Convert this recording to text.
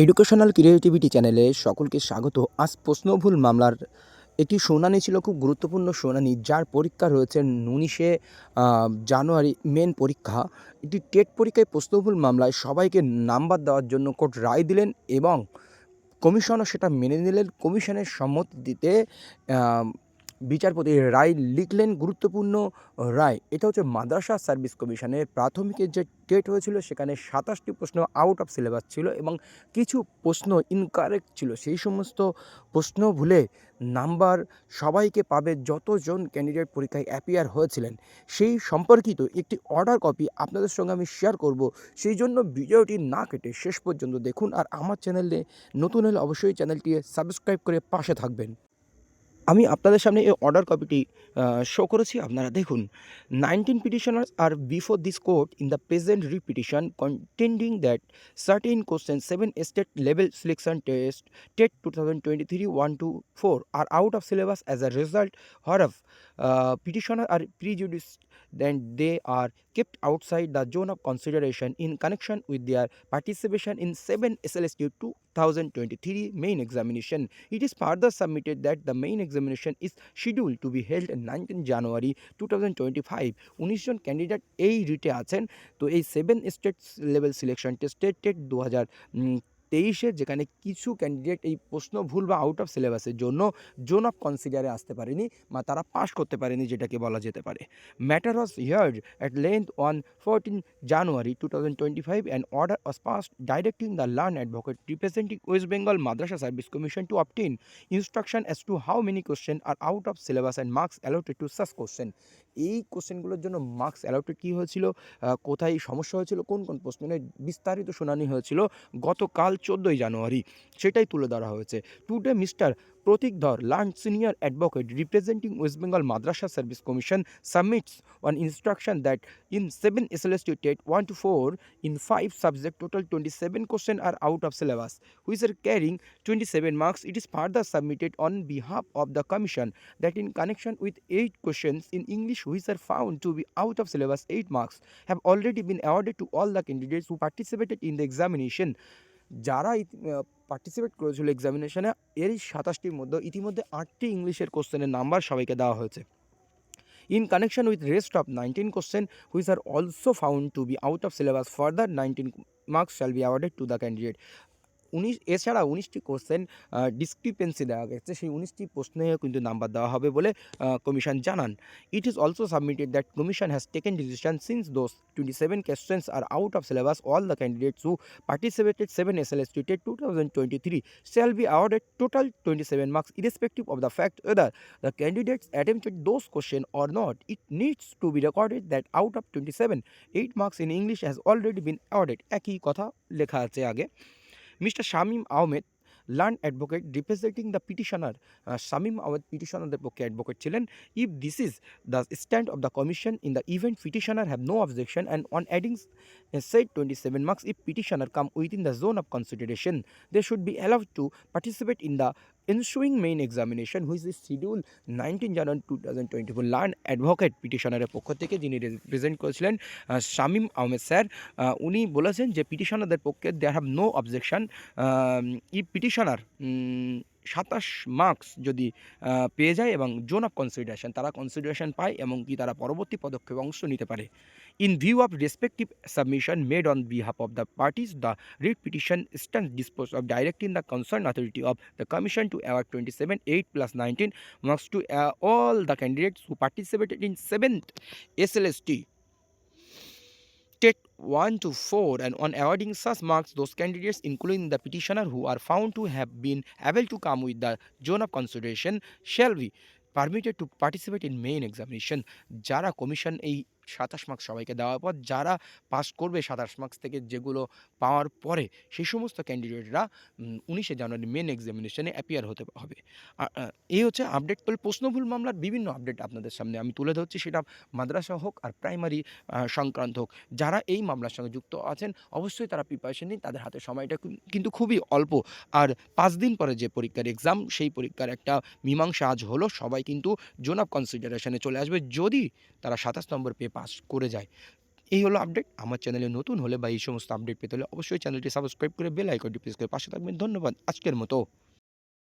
Educational creativity চ্যানেলে সকলকে স্বাগত। আজ প্রশ্নভুল মামলার একটি শুনানি ছিল, খুব গুরুত্বপূর্ণ শুনানি, যার পরীক্ষা রয়েছে 19শে জানুয়ারি, মেন পরীক্ষা। একটি টেট পরীক্ষায় প্রশ্নভুল মামলায় সবাইকে নাম্বার দেওয়ার জন্য কোর্ট রায় দিলেন এবং কমিশনও সেটা মেনে নিলেন। কমিশনের সম্মতিতে বিচারপতি রায় লিখলেন, গুরুত্বপূর্ণ রায়। এটা হচ্ছে মাদ্রাসা সার্ভিস কমিশনের প্রাথমিকের যে টেট হয়েছিল সেখানে 27টি প্রশ্ন আউট অফ সিলেবাস ছিল এবং কিছু প্রশ্ন ইনকারেক্ট ছিল। সেই সমস্ত প্রশ্ন ভুলে নাম্বার সবাইকে পাবে যতজন ক্যান্ডিডেট পরীক্ষায় অ্যাপিয়ার হয়েছিলেন। সেই সম্পর্কিত একটি অর্ডার কপি আপনাদের সঙ্গে আমি শেয়ার করব। সেই জন্য ভিডিওটি না কেটে শেষ পর্যন্ত দেখুন, আর আমার চ্যানেলে নতুন হলে অবশ্যই চ্যানেলটি সাবস্ক্রাইব করে পাশে থাকবেন। আমি আপনাদের সামনে এই অর্ডার কপিটি শো করেছি, আপনারা দেখুন। 19 petitioners are before this court in the present repetition contending that certain questions 7 state level selection test TET 2023 1 to 4 are out of syllabus. As a result, whereof petitioners are prejudiced then they are kept outside the zone of consideration in connection with their participation in 7 SLST 2023 main examination. It is further submitted that the main examination is scheduled to be held on 19 January 2025. 19 John candidate এই রিটে আছেন। তো এই 7 state level selection টেস্টে TET 2023 যেখানে কিছু candidate এই প্রশ্ন ভুল বা আউট অফ সিলেবাসের জন্য জোন অফ কনসিডারে আসতে পারেনি বা তারা পাস করতে পারেনি, যেটাকে বলা যেতে পারে। Matter was heard at length on 14 January 2025. An order was passed directing the learned advocate representing West Bengal Madrasa Service Commission to obtain instruction as to how many questions are out of syllabus and marks allotted to such question. এই কোশ্চেনগুলোর জন্য marks allotted কী হয়েছিল, কোথায় সমস্যা হয়েছিল, কোন কোন প্রশ্ন নিয়ে বিস্তারিত শুনানি হয়েছিল গতকাল 14ই জানুয়ারি, সেটাই তুলে ধরা হয়েছে। টুডে মিস্টার প্রতীক ধর, learned senior advocate representing West Bengal Madrasa Service Commission, submits one instruction that in 7 SLST TET 1 to 4 in 5 subject total 27 questions are out of syllabus which are carrying 27 marks. It is further submitted on behalf of the commission that in connection with 8 questions in English which are found to be out of syllabus, 8 marks have already been awarded to all the candidates who participated in the examination. যারা participate করেছিল এক্সামিনেশনে, এর 27টির মধ্যে ইতিমধ্যে 8টি ইংলিশের কোশ্চেনের number সবাইকে দেওয়া হয়েছে। In connection with rest of 19 questions which are also found to be out of syllabus, further 19 marks shall be awarded to the candidate. এছাড়া 19টি কোশ্চেন ডিসক্রিপেন্সি দেওয়া গেছে, সেই 19টি প্রশ্নেও কিন্তু নাম্বার দেওয়া হবে বলে কমিশন জানান। It is also submitted that commission has taken decision since those 27 questions are out of syllabus, all the candidates who participated 7 SLST TET 2023 shall be awarded total 27 marks irrespective of the fact whether the candidates attempted those questions or not. It needs to be recorded that out of 27, 8 marks in English has already been awarded. একই কথা লেখা আছে আগে। Mr. Shamim Ahmed, learned advocate representing the petitioner, Shamim Ahmed petitionerদের পক্ষে advocate ছিলেন। If this is the stand of the commission in the event petitioner have no objection and on adding said 27 marks, if petitioner come within the zone of consideration, they should be allowed to participate in the ensuing main examination which is scheduled 19 January 2024. Learn advocate পিটিশনারের পক্ষ থেকে যিনি represent করেছিলেন Shamim Ahmed sir, উনি বলেছেন যে পিটিশনারদের পক্ষে they have no objection. ই পিটিশনার 27 মার্কস যদি পেয়ে যায় এবং জোন অফ কনসিডারেশন তারা কনসিডারেশন পায় এবং কি তারা পরবর্তী পদক্ষেপে অংশ নিতে পারে। In view of respective submission made on behalf of the parties, the writ petition stands disposed of directing the concerned authority of the commission to award 27, 8 plus 19 marks to all the candidates who participated in 7th SLST TET 1 to 4, and on awarding such marks, those candidates, including the petitioner who are found to have been able to come with the zone of consideration, shall be permitted to participate in main examination. যারা commission এই 27 marks সবাইকে দেওয়ার পর যারা pass করবে 27 marks থেকে, যেগুলো পাওয়ার পরে সেই সমস্ত ক্যান্ডিডেটরা 19শে জানুয়ারি মেন এক্সামিনেশনে অ্যাপিয়ার হতে হবে। এই হচ্ছে আপডেট। তাহলে প্রশ্নভুল মামলার বিভিন্ন আপডেট আপনাদের সামনে আমি তুলে ধরছি, সেটা মাদ্রাসা হোক আর প্রাইমারি সংক্রান্ত হোক। যারা এই মামলার সঙ্গে যুক্ত আছেন অবশ্যই তারা প্রিপারেশন নিন, তাদের হাতে সময়টা কিন্তু খুবই অল্প। আর 5 দিন পরে যে পরীক্ষার এক্সাম, সেই পরীক্ষার একটা মীমাংসা আজ হলো, সবাই কিন্তু জোন অফ কনসিডারেশনে চলে আসবে যদি তারা 27 নম্বর পেয়ে পাস করে যায়। এই হলো আপডেট। আমার চ্যানেলে নতুন হলে বা এই সমস্ত আপডেট পেতে হলে অবশ্যই চ্যানেলটি সাবস্ক্রাইব করে বেল আইকনটি প্রেস করে পাশে থাকবেন। ধন্যবাদ আজকের মতো।